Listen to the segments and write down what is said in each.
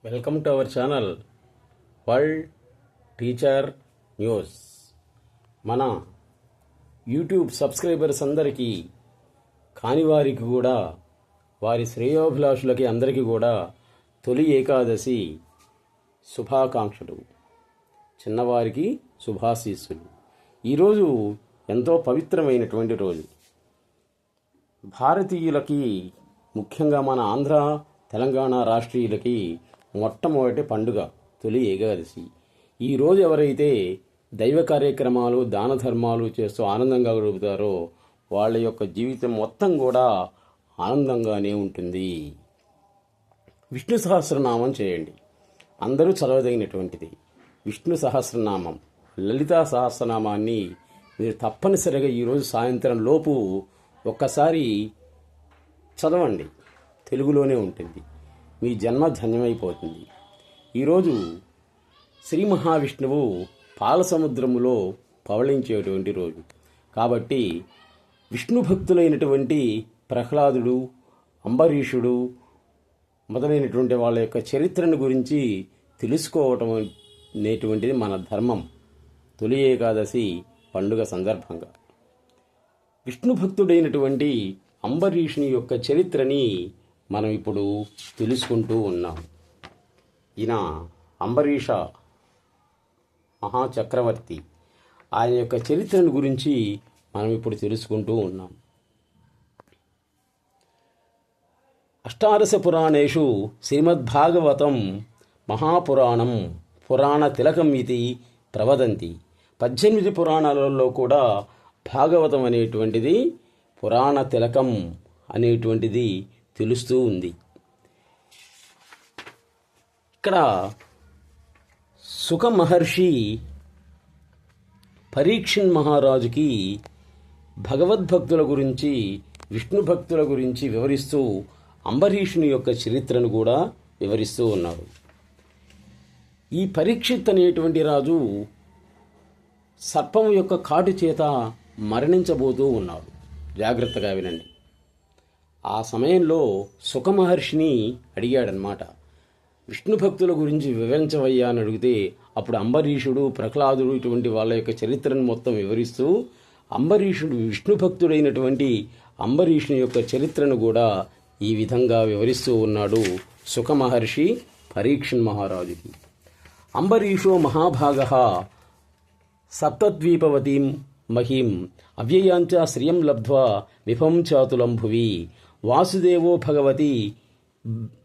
Welcome to our channel World Teacher news. మన YouTube subscribers అందరికీ కాని వారికి కూడా, వారి శ్రేయోభిలాషులకి అందరికీ కూడా తొలి ఏకాదశి శుభాకాంక్షలు, చిన్నవారికి శుభాశీస్సులు. ఈరోజు ఎంతో పవిత్రమైనటువంటి రోజు. భారతీయులకి, ముఖ్యంగా మన ఆంధ్ర తెలంగాణ రాష్ట్రీయులకి మొట్టమొదటి పండుగ తొలి ఏకాదశి. ఈరోజు ఎవరైతే దైవ కార్యక్రమాలు, దాన ధర్మాలు చేస్తూ ఆనందంగా గడుపుతారో వాళ్ళ యొక్క జీవితం మొత్తం కూడా ఆనందంగానే ఉంటుంది. విష్ణు సహస్రనామం చేయండి, అందరూ చదవదగినటువంటిది. విష్ణు సహస్రనామం, లలితా సహస్రనామాన్ని మీరు తప్పనిసరిగా ఈరోజు సాయంత్రం లోపు ఒక్కసారి చదవండి. తెలుగులోనే ఉంటుంది, మీ జన్మ ధన్యమైపోతుంది. ఈరోజు శ్రీ మహావిష్ణువు పాల సముద్రములో పవళించేటువంటి రోజు కాబట్టి విష్ణు భక్తులైనటువంటి ప్రహ్లాదుడు, అంబరీషుడు మొదలైనటువంటి వాళ్ళ యొక్క చరిత్రను గురించి తెలుసుకోవటం అనేటువంటిది మన ధర్మం. తొలి ఏకాదశి పండుగ సందర్భంగా విష్ణు భక్తుడైనటువంటి అంబరీషుని యొక్క చరిత్రని మనం ఇప్పుడు తెలుసుకుంటూ ఉన్నాం. ఈయన అంబరీష మహాచక్రవర్తి. ఆయన యొక్క చరిత్రను గురించి మనం ఇప్పుడు తెలుసుకుంటూ ఉన్నాం. అష్టాదశ పురాణేషు శ్రీమద్భాగవతం మహాపురాణం పురాణ తిలకం ఇది ప్రవదంతి. 18 పురాణాలలో కూడా భాగవతం అనేటువంటిది పురాణ తిలకం అనేటువంటిది తెలుస్తూ ఉంది. ఇక్కడ సుఖ మహర్షి పరీక్షణ్ మహారాజుకి భగవద్భక్తుల గురించి, విష్ణు భక్తుల గురించి వివరిస్తూ అంబరీషుని యొక్క చరిత్రను కూడా వివరిస్తూ ఉన్నాడు. ఈ పరీక్షిత్ అనేటువంటి రాజు సర్పం యొక్క కాటు చేత మరణించబోతూ ఉన్నాడు. జాగ్రత్తగా వినండి. ఆ సమయంలో సుఖమహర్షిని అడిగాడనమాట, విష్ణు భక్తుల గురించి వివరించవయ్యా అని అడిగితే అప్పుడు అంబరీషుడు, ప్రహ్లాదుడు ఇటువంటి వాళ్ళ యొక్క చరిత్రను మొత్తం వివరిస్తూ అంబరీషుడు, విష్ణు భక్తుడైనటువంటి అంబరీషుని యొక్క చరిత్రను కూడా ఈ విధంగా వివరిస్తూ ఉన్నాడు సుఖమహర్షి పరీక్షణ్ మహారాజుకి. అంబరీషో మహాభాగ సప్తద్వీపవతీం మహీం అవ్యయాంచ శ్రియం లబ్ధ్వా విభం చాతులం భువి వాసుదేవో భగవతి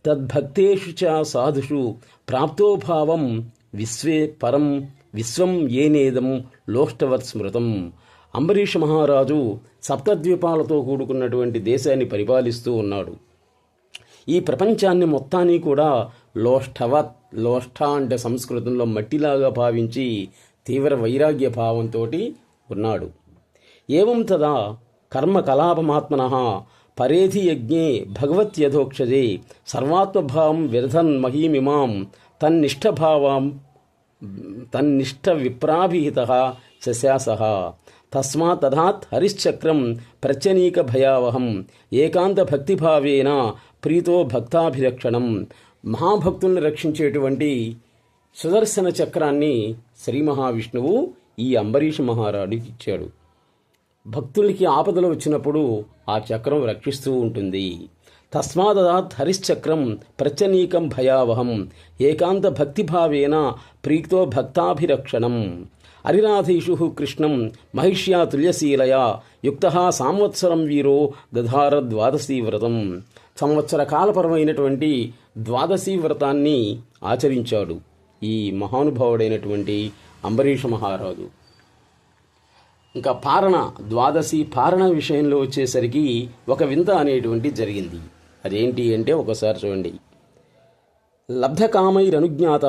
తద్భక్తేషు చ సాధుషు ప్రాప్తో భావం విశ్వే పరం విశ్వం ఏనేదం లోష్టవత్ స్మృతం. అంబరీష మహారాజు సప్తద్వీపాలతో కూడుకున్నటువంటి దేశాన్ని పరిపాలిస్తూ ఉన్నాడు. ఈ ప్రపంచాన్ని మొత్తాన్ని కూడా లోష్టవత్, లోష్ట అంటే సంస్కృతంలో మట్టిలాగా భావించి తీవ్ర వైరాగ్య భావంతో ఉన్నాడు. ఏవం తదా కర్మకలాపమాత్మనః పరేధి యజ్ఞే భగవత్యథోక్షజే సర్వాత్మభావం విరధన్ మహీమిమాం తన్నిష్ట విప్రాభిహితః శశాసః తస్మాత్ తథాత్ హరిశ్చక్రం ప్రత్యనీక భయావహం ఏకాంత భక్తిభావేన ప్రీతో భక్తాభిరక్షణం. మహాభక్తుల్ని రక్షించేటువంటి సుదర్శన చక్రాన్ని శ్రీ మహావిష్ణువు ఈ అంబరీష మహారాజుకి ఇచ్చాడు. భక్తులకి ఆపదలు వచ్చినప్పుడు ఆ చక్రం రక్షిస్తూ ఉంటుంది. తస్మాత్ హరిశ్చక్రం ప్రత్యనీకం భయావహం ఏకాంత భక్తిభావేన ప్రీతో భక్తాభిరక్షణం. అరిరాధీషు కృష్ణం మహిష్యా తుల్యశీలయా యుక్త సంవత్సరం వీరో దధార ద్వాదశీ వ్రతం. సంవత్సర కాలపరమైనటువంటి ద్వాదశీ వ్రతాన్ని ఆచరించాడు ఈ మహానుభావుడైనటువంటి అంబరీష మహారాజు. ఇంకా ద్వాదశి పారణ విషయంలో వచ్చేసరికి ఒక వింత అనేటువంటి జరిగింది. అదేంటి అంటే ఒకసారి చూడండి. లబ్ధకామైరనుజ్ఞాత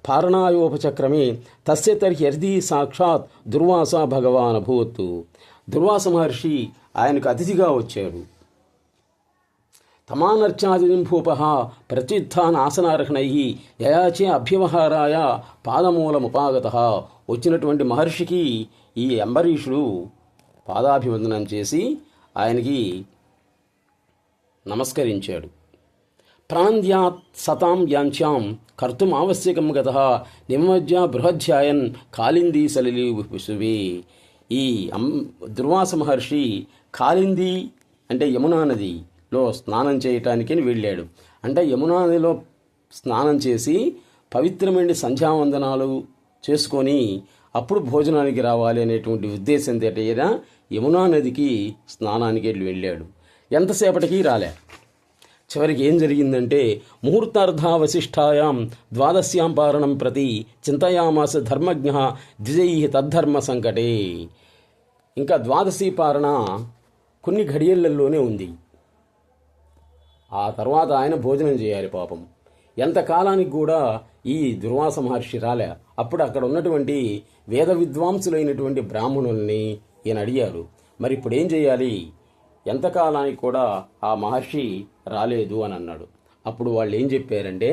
పారణాయోపచక్రమే తస్య తర్హి సాక్షాత్ దుర్వాస భగవాన్ అభూత్. దుర్వాస మహర్షి ఆయనకు అతిథిగా వచ్చాడు. తమానర్చాదిం భూప ప్రత్యుత్థాన్ ఆసనార్హణై యయాచే అభ్యవహారాయ పాదమూలముపాగత. వచ్చినటువంటి మహర్షికి ఈ అంబరీషుడు పాదాభివందనం చేసి ఆయనకి నమస్కరించాడు. ప్రాణంద్యాత్ సతాం యాంచాం కర్తుం ఆవశ్యకం గతః నిమజ్జ బృహధ్యాయన్ కాళిందీ సలిలి విసువే. ఈ దుర్వాస మహర్షి కాళింది అంటే యమునా నదిలో స్నానం చేయటానికి వెళ్ళాడు. అంటే యమునా నదిలో స్నానం చేసి పవిత్రమైన సంధ్యావందనాలు చేసుకొని అప్పుడు భోజనానికి రావాలి అనేటువంటి ఉద్దేశంతో ఈయన యమునా నదికి స్నానానికి వెళ్ళాడు. ఎంతసేపటికి రాలే. చివరికి ఏం జరిగిందంటే ముహూర్తార్ధావశిష్టాయాం ద్వాదశ్యాం పారణం ప్రతి చింతయామాస ధర్మజ్ఞ ద్విజై తద్ధర్మ సంకటే. ఇంకా ద్వాదశి పారణ కొన్ని ఘడియలలోనే ఉంది. ఆ తర్వాత ఆయన భోజనం చేయాలి పాపం. ఎంతకాలానికి కూడా ఈ దుర్వాస మహర్షి రాలే. అప్పుడు అక్కడ ఉన్నటువంటి వేద విద్వాంసులైనటువంటి బ్రాహ్మణుల్ని ఈయన అడిగారు, మరి ఇప్పుడు ఏం చేయాలి, ఎంతకాలానికి కూడా ఆ మహర్షి రాలేదు అని అన్నాడు. అప్పుడు వాళ్ళు ఏం చెప్పారంటే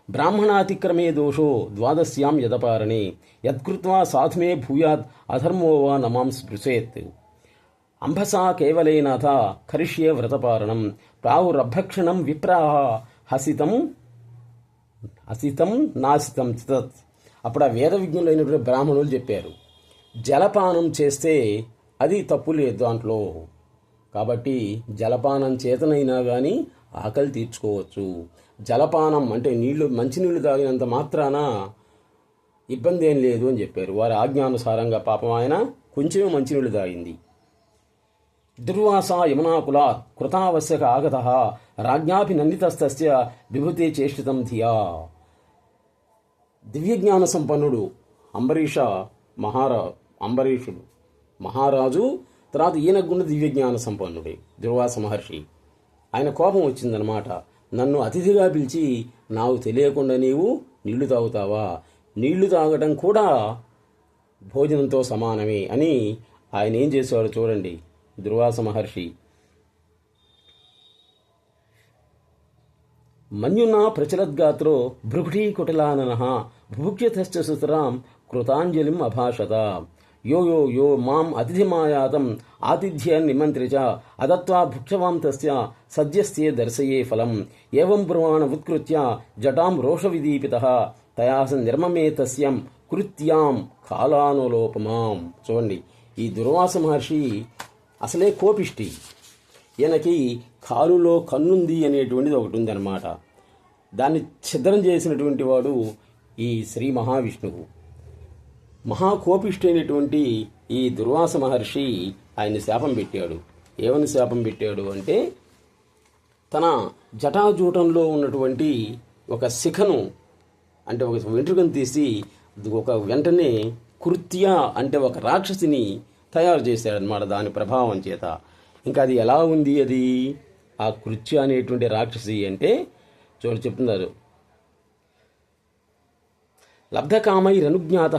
బ్రాహ్మణాతిక్రమే దోషో ద్వాదశ్యాం యదపారణి యత్కృత్వా సాధుమే భూయాత్ అధర్మో వా నమాం స్పృశేత్ అంభసా కేవలేనాథ కరిష్యే వ్రతపారణం ప్రాహురభక్షణం విప్రాహ హసితం నాసితం చితత్. అప్పుడు ఆ వేద విజ్ఞులైనటువంటి బ్రాహ్మణులు చెప్పారు, జలపానం చేస్తే అది తప్పు లేదు దాంట్లో, కాబట్టి జలపానం చేతనైనా కానీ ఆకలి తీర్చుకోవచ్చు. జలపానం అంటే మంచినీళ్లు తాగినంత మాత్రాన ఇబ్బంది ఏం లేదు అని చెప్పారు. వారి ఆజ్ఞానుసారంగా పాపం ఆయన కొంచెమే మంచినీళ్లు తాగింది. దుర్వాస యమునాకులాత్ కృతావశ్యక ఆగతః రాజ్ఞాపి నందితస్తస్య విభూతే చేష్టితం ధియా. దివ్యజ్ఞాన సంపన్నుడు అంబరీషుడు మహారాజు తర్వాత ఈయనకున్న దివ్యజ్ఞాన సంపన్నుడే దుర్వాస మహర్షి. ఆయన కోపం వచ్చిందనమాట. నన్ను అతిథిగా పిలిచి నాకు తెలియకుండా నీవు నీళ్లు తాగుతావా, నీళ్లు తాగడం కూడా భోజనంతో సమానమే అని ఆయన ఏం చేసేవాడు చూడండి. దుర్వాస మహర్షి మన్యునా ప్రచలద్గాత్రో భృగుటీకుటిలాననః భుభుక్ష్యతశ్చ సుతరాం కృతాంజలిం అభాషత. యో యో యో మాం అతిథిమాయాతం ఆతిథ్యాన్ నిమంత్రిచ అదత్వా భుక్షవాం తస్య సద్యస్తే దర్శయే ఫలం ఏవం బ్రువాణ ఉత్కృత్య జటాం రోషవిదీపితః తయాస నిర్మమే తస్యం కృత్యాం కాలానులోపమాం. చూడండి, ఈ దుర్వాస మహర్షి అసలే కోపిష్టి. ఈయనకి కాలులో కన్నుంది అనేటువంటిది ఒకటి ఉందన్నమాట. దాన్ని ఛిద్రం చేసినటువంటి వాడు ఈ శ్రీ మహావిష్ణువు. మహాకోపిష్ఠైనటువంటి ఈ దుర్వాస మహర్షి ఆయన శాపం పెట్టాడు. ఏమని శాపం పెట్టాడు అంటే తన జటాజూటంలో ఉన్నటువంటి ఒక శిఖను అంటే ఒక వెంట్రుకను తీసి ఒక వెంటనే కృత్య అంటే ఒక రాక్షసిని తయారు చేశాడనమాట దాని ప్రభావం చేత. ఇంకా అది ఎలా ఉంది, అది ఆ కృత్య అనేటువంటి రాక్షసి అంటే చెప్తున్నారు, లబ్ధకామైరనుజ్ఞాత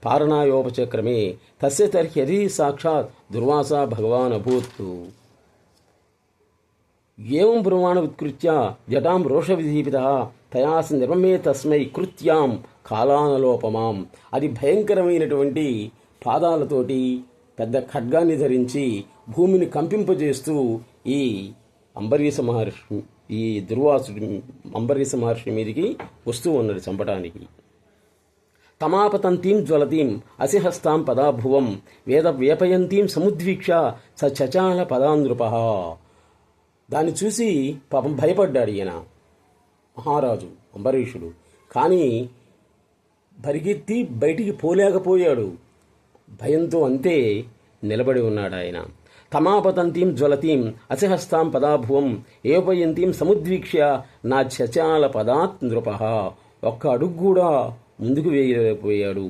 పారణాయోపచక్రమే తస్య తర్హ్యది సాక్షాత్ దుర్వాస భగవాన్ అభూత్. ఏవం బ్రువాణ ఉత్కృత్య జటాం రోషవిదీపిత తయాస నిర్మమే తస్మై కృత్యాం కాలానలోపమాం. అది భయంకరమైనటువంటి పాదాలతోటి పెద్ద ఖడ్గాన్ని ధరించి భూమిని కంపింపజేస్తూ ఈ అంబరీష మహర్షి ఈ దుర్వాసుడి అంబరీష మహర్షి మీదికి వస్తూ ఉన్నది చంపటానికి. తమాపతంతీం జ్వలతీం అసిహస్తాం పదాభువం వేద వేపయంతీం సముద్వీక్ష స చచాల పదానృప. దాన్ని చూసి పాపం భయపడ్డాడు ఈయన మహారాజు అంబరీషుడు. కానీ పరిగెత్తి బయటికి పోలేకపోయాడు. భయంతో అంతే నిలబడి ఉన్నాడు ఆయన. తమాపతంతీం జ్వలతీం అసిహస్తాం పదాభువం ఏపయంతీం సముద్వీక్ష్య నా చచాల పదాత్ నృప. ఒక్క అడుగు కూడా ముందుకు వేయలేకపోయాడు.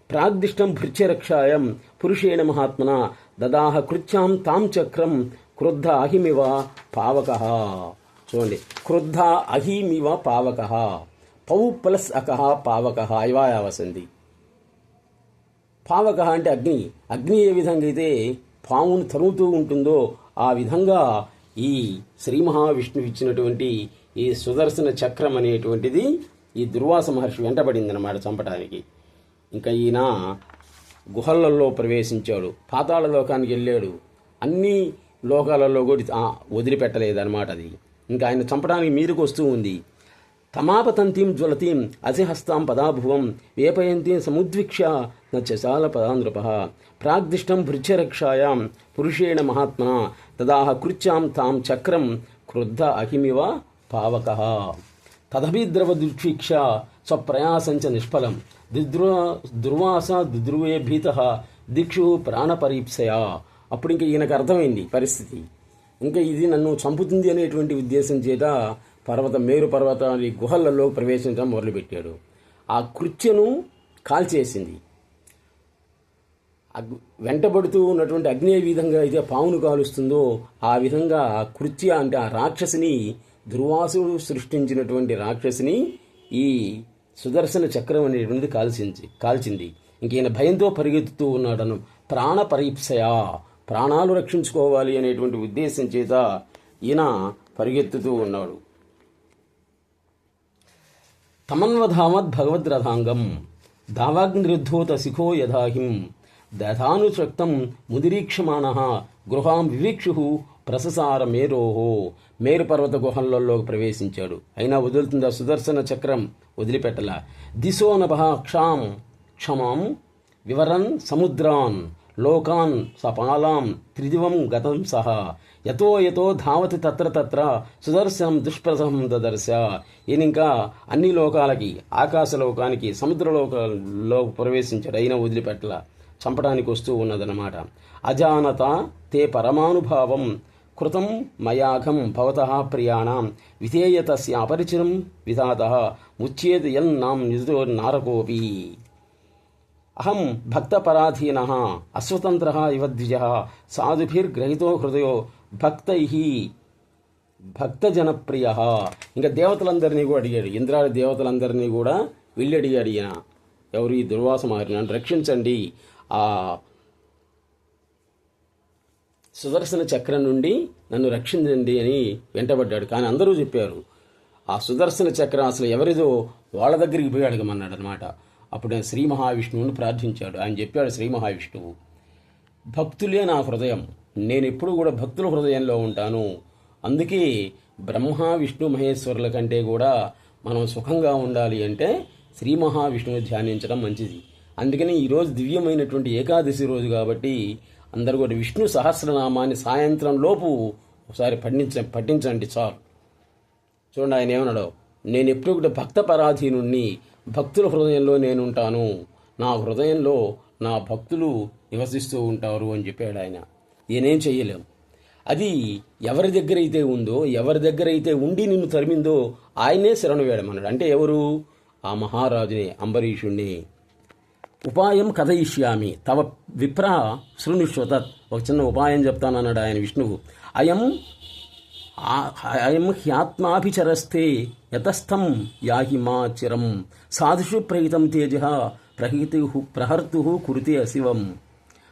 ప్రాగ్దిష్టం భృత్యరక్షాయం పురుషేణ మహాత్మన దదాహ కృత్యాం తాం చక్రం క్రుద్ధ అహిమివ పావక. చూడండి, క్రుద్ధ అహిమివ పావక. పౌ ప్లస్ అకహ పావక ఇవాయావసంది. పావక అంటే అగ్ని. అగ్ని ఏ విధంగా అయితే పామును తరుముతూ ఉంటుందో ఆ విధంగా ఈ శ్రీ మహావిష్ణువు ఇచ్చినటువంటి ఈ సుదర్శన చక్రం అనేటువంటిది ఈ దుర్వాస మహర్షి వెంటబడిందన్నమాట చంపడానికి. ఇంకా ఈయన గుహలలో ప్రవేశించాడు, పాతాళ లోకానికి వెళ్ళాడు, అన్ని లోకాలలో కూడా వదిలిపెట్టలేదన్నమాట అది. ఇంకా ఆయన చంపడానికి మీదకు వస్తూ ఉంది. తమాపతంతీం జ్వలతీం అసిహస్తాం పదాభువం వేపయంతీం సముద్విక్ష్య నచాల పదానృప ప్రాగ్దిష్టం భృత్యరక్షాయాం పురుషేణ మహాత్మన తదాహ కృత్యాం తాం చక్రం క్రుద్ధ అహిమివ పావక తదభిద్రవదుక్షీక్ష స్వప్రయాసంచ నిష్ఫలం దుర్వాస దుద్రువే భీత దిక్షు ప్రాణపరీప్సయా. అప్పుడు ఇంక ఈయనకు అర్థమైంది పరిస్థితి, ఇంకా ఇది నన్ను చంపుతుంది అనేటువంటి ఉద్దేశం చేత మేరు పర్వతాన్ని గుహలలో ప్రవేశించడం మొదలుపెట్టాడు. ఆ కృత్యను కాల్చేసింది. వెంటబడుతూ ఉన్నటువంటి అగ్ని ఏ విధంగా అయితే పావును కాలుస్తుందో ఆ విధంగా కృత్య అంటే ఆ రాక్షసిని, దుర్వాసుడు సృష్టించినటువంటి రాక్షసిని ఈ సుదర్శన చక్రం అనేటువంటిది కాల్చింది. ఇంకీయన భయంతో పరిగెత్తుతూ ఉన్నాడను. ప్రాణ పరీప్సయా, ప్రాణాలు రక్షించుకోవాలి అనేటువంటి ఉద్దేశం చేత ఈయన పరిగెత్తుతూ ఉన్నాడు. తమన్వధామద్ భగవద్రథాంగం దావాగ్నిరుద్ధోత శిఖో యథాహిం దధానుచక్తం ముదిరీక్షమాణ గృహాం వివీక్షు ప్రససార మేరోహో. మేరు పర్వత గుహలలో ప్రవేశించాడు. అయినా వదులుతుందా సుదర్శన చక్రం? వదిలిపెట్టలా. దిశో నభ క్షమాం వివరన్ సముద్రాన్ లోకాన్ సపాలాం త్రిదివం గతం సహా యతో యతో ధావతి తత్ర తత్ర సుదర్శనం దుష్ప్రసహం దదర్శ. ఈయనింకా అన్ని లోకాలకి, ఆకాశలోకానికి, సముద్రలోకంలో ప్రవేశించాడు. అయినా వదిలిపెట్టల, చంపడానికి వస్తూ ఉన్నదన్నమాట. అజానత తే పరమానుభావం కృతం మయాఘం భవతః ప్రియాణం విధేయతస్య అపరిచిరం విధాతః ముచ్యేత యన్నాం నిజో నారకోపి. అహం భక్తపరాధీనః అస్వతంత్రః ఇవ ద్విజః సాధుభిర్గ్రహీతో హృదయో భక్తజనప్రియః. ఇంకా దేవతలందరినీ కూడా అడిగాడు. ఇంద్రాది దేవతలందరినీ కూడా వెళ్ళి అడిగాడు ఈయన. ఎవరు? ఈ దుర్వాస మహర్షి, నన్ను రక్షించండి, ఆ సుదర్శన చక్రం నుండి నన్ను రక్షించండి అని వెంటబడ్డాడు. కానీ అందరూ చెప్పారు ఆ సుదర్శన చక్రం అసలు ఎవరిదో వాళ్ళ దగ్గరికి పోయి అడగమన్నాడు అనమాట. అప్పుడు ఆయన శ్రీ మహావిష్ణువుని ప్రార్థించాడు. ఆయన చెప్పాడు, శ్రీ మహావిష్ణువు, భక్తులే నా హృదయం, నేను ఎప్పుడు కూడా భక్తుల హృదయంలో ఉంటాను. అందుకే బ్రహ్మ విష్ణు మహేశ్వరుల కంటే కూడా మనం సుఖంగా ఉండాలి అంటే శ్రీ మహావిష్ణువుని ధ్యానించడం మంచిది. అందుకని ఈరోజు దివ్యమైనటువంటి ఏకాదశి రోజు కాబట్టి అందరూ కూడా విష్ణు సహస్రనామాన్ని సాయంత్రం లోపు ఒకసారి పఠించండి చాలు. చూడండి ఆయన ఏమన్నాడు, నేను ఎప్పుడు కూడా భక్త పరాధీనుణ్ణి, భక్తుల హృదయంలో నేనుంటాను, నా హృదయంలో నా భక్తులు నివసిస్తూ ఉంటారు అని చెప్పాడు ఆయన. ఈయనేం చెయ్యలేం. అది ఎవరి దగ్గర అయితే ఉందో, ఎవరి దగ్గర అయితే ఉండి నిన్ను తరిమిందో ఆయనే శరణు వేయమన్నాడు. అంటే ఎవరు? ఆ మహారాజునే, అంబరీషుణ్ణి. ఉపాయం కథయిష్యామి తవ విప్ర శృణుష్వతత్. ఒక చిన్న ఉపాయం చెప్తానన్నాడు ఆయన విష్ణువు. అయం హ్యాత్మాభిచరస్తే యతస్థం యాహి మా చిరం సాధుషు ప్రహితం తేజ ప్రహర్తు కురుతే అశివం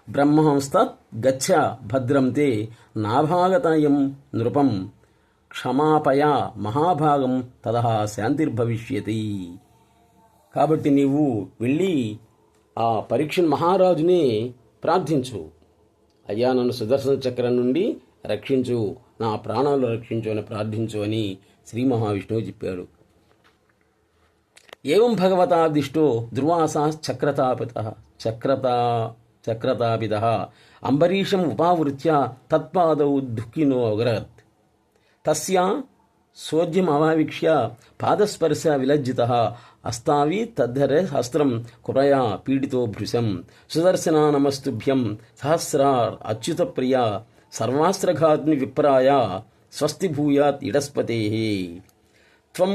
బ్రహ్మంస్తత్ గచ్చ భద్రం తే నాభాగతయం నృపం క్షమాపయ మహాభాగం తదహ శాంతిర్భవిష్యతి. కాబట్టి నీవు వెళ్ళి ఆ పరీక్షణ్ మహారాజుని ప్రార్థించు, అయ్యా నన్ను సుదర్శన చక్రం నుండి రక్షించు, నా ప్రాణాలు రక్షించు అని ప్రార్థించు అని శ్రీ మహావిష్ణువు చెప్పాడు. ఏవం భగవతాదిష్టో దుర్వాసా చక్రతాపిత అంబరీషం ఉపావృత్య తత్పాదౌ దుఃఖినో అగరత్. తస్య సోద్యమవావీక్ష్య పాదస్పర్శ విలజ్జిత అస్తావి తద్ధరే హస్త్రం కురయా పీడితో భృశం సుదర్శనా నమస్తుభ్యం సహస్రా అచ్యుత ప్రియ సర్వాస్త్రఘాత్ని విప్రాయ స్వస్తి భూయాత్ ఇడస్పతే. త్వం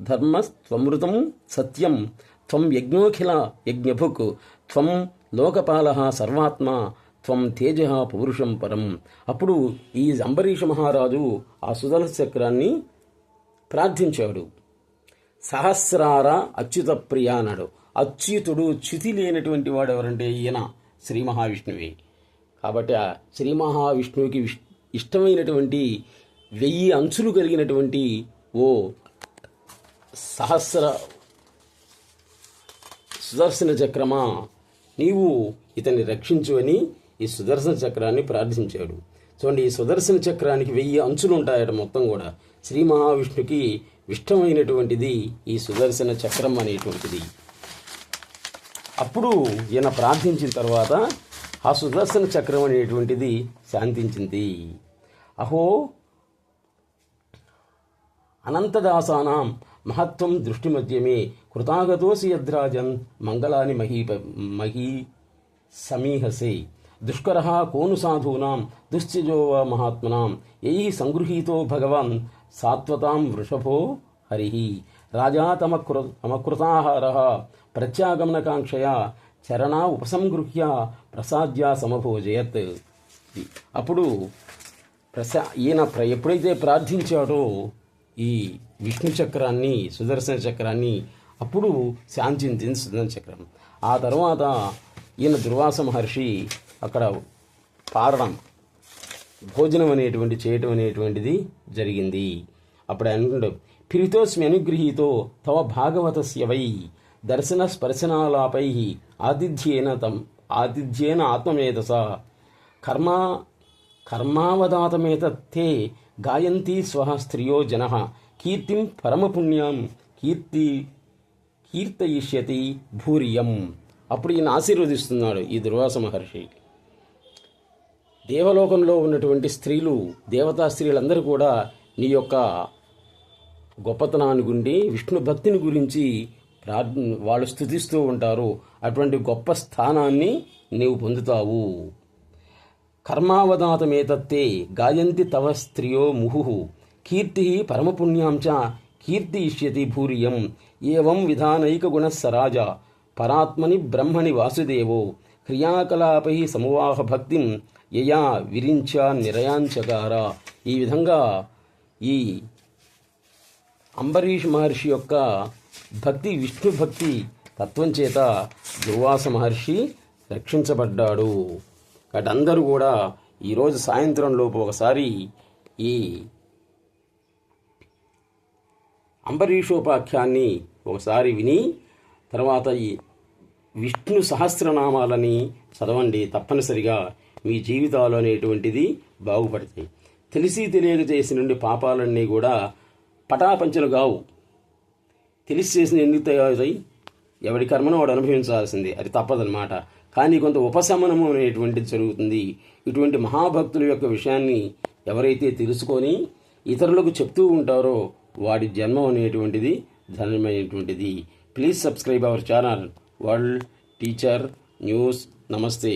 ధర్మస్త్వమృతం సత్యం త్వం యజ్ఞోఖిల యజ్ఞభుక్ త్వం లోకపాల సర్వాత్మ త్వం తేజ పౌరుషం పరం. అప్పుడు ఈ అంబరీష మహారాజు ఆ సుదర్శన చక్రాన్ని ప్రార్థించాడు. సహస్రార అచ్యుత ప్రియ అన్నాడు. అచ్యుతుడు, చ్యుతి లేనటువంటి వాడు ఎవరంటే ఈయన శ్రీ మహావిష్ణువే. కాబట్టి ఆ శ్రీ మహావిష్ణువుకి ఇష్టమైనటువంటి 1000 అంచులు కలిగినటువంటి ఓ సహస్ర సుదర్శన చక్రమా, నీవు ఇతన్ని రక్షించు అని ఈ సుదర్శన చక్రాన్ని ప్రార్థించాడు. చూడండి, ఈ సుదర్శన చక్రానికి 1000 అంచులు ఉంటాయట మొత్తం కూడా. శ్రీ మహావిష్ణుకి ఇష్టమైనటువంటిది ఈ సుదర్శన చక్రం అనేటువంటిది. అప్పుడు ఈయన ప్రార్థించిన తర్వాత ఆ సుదర్శన చక్రం అనేటువంటిది శాంతించింది. అహో అనంతదాసానాం మహత్వం దృష్టిమధ్యమే కృతాగతోసి యద్రాజన్ మంగళాని మహీ సమీహసే దుష్కరః కోను సాధూనాం దుశ్చజో వా మహాత్మనాం యై సంగృహీతో భగవాన్ సాత్వతాం వృషభో హరిః రాజా తమకృతాహారః ప్రత్యాగమనకాంక్షయా చరణా ఉపసంగృహ్య ప్రసాద్య సమభోజయత్. అప్పుడు ఈయన ఎప్పుడైతే ప్రార్థించాడో ఈ విష్ణు చక్రాన్ని, సుదర్శన చక్రాన్ని, అప్పుడు శాంతించింది సుదర్శన చక్రం. ఆ తర్వాత ఈయన దుర్వాస మహర్షి అక్కడ పారడం, భోజనం అనేటువంటి చేయటం అనేటువంటిది జరిగింది. అప్పుడు అంటాడు, ఫిరితోస్మి అనుగృహీతో తవ భాగవతస్య వై దర్శన స్పర్శనాలాపై ఆతిథ్యేన ఆత్మమేధస కర్మావదాతమేతత్తే గాయంతి స్వః స్త్రియో జనః కీర్తిం పరమపుణ్యం కీర్తయిష్యతి భూరియం. అప్పుడు ఈయన ఆశీర్వదిస్తున్నాడు ఈ దుర్వాస మహర్షి. దేవలోకంలో ఉన్నటువంటి స్త్రీలు, దేవతా స్త్రీలందరూ కూడా నీ యొక్క గొప్పతనాన్ని గుండి విష్ణు భక్తిని గురించి వాళ్ళు స్తుతిస్తూ ఉంటారు. అటువంటి గొప్ప స్థానాన్ని నీవు పొందుతావు. కర్మావదాతమేతత్తే గాయంతి తవ స్త్రియో ముహు కీర్తి పరమపుణ్యాం చ కీర్తియిష్యతి భూరియం ఏవం విధానైక గుణస్సరాజ పరాత్మని బ్రహ్మణి వాసుదేవో క్రియాకలాపై సమవాహ భక్తిం యయా విరించ నిరయాంచకార. ఈ విధంగా ఈ అంబరీష్ మహర్షి యొక్క భక్తి, విష్ణు భక్తి తత్వం చేత దుర్వాస మహర్షి రక్షించబడ్డాడు. కాబట్టి అందరూ కూడా ఈరోజు సాయంత్రం లోపు ఒకసారి ఈ అంబరీషోపాఖ్యాన్ని ఒకసారి విని తర్వాత ఈ విష్ణు సహస్రనామాలని చదవండి. తప్పనిసరిగా మీ జీవితాలు అనేటువంటిది బాగుపడతాయి. తెలిసి తెలియక చేసిన పాపాలన్నీ కూడా పటాపంచలు కావు. తెలిసి చేసిన ఎందుకు తయారవుతాయి? ఎవడి కర్మను వాడు అనుభవించాల్సింది, అది తప్పదనమాట. కానీ కొంత ఉపశమనము అనేటువంటిది జరుగుతుంది. ఇటువంటి మహాభక్తుల యొక్క విషయాన్ని ఎవరైతే తెలుసుకొని ఇతరులకు చెప్తూ ఉంటారో వాడి జన్మం అనేటువంటిది ధన్యమైనటువంటిది. Please subscribe our channel World Teacher News. నమస్తే.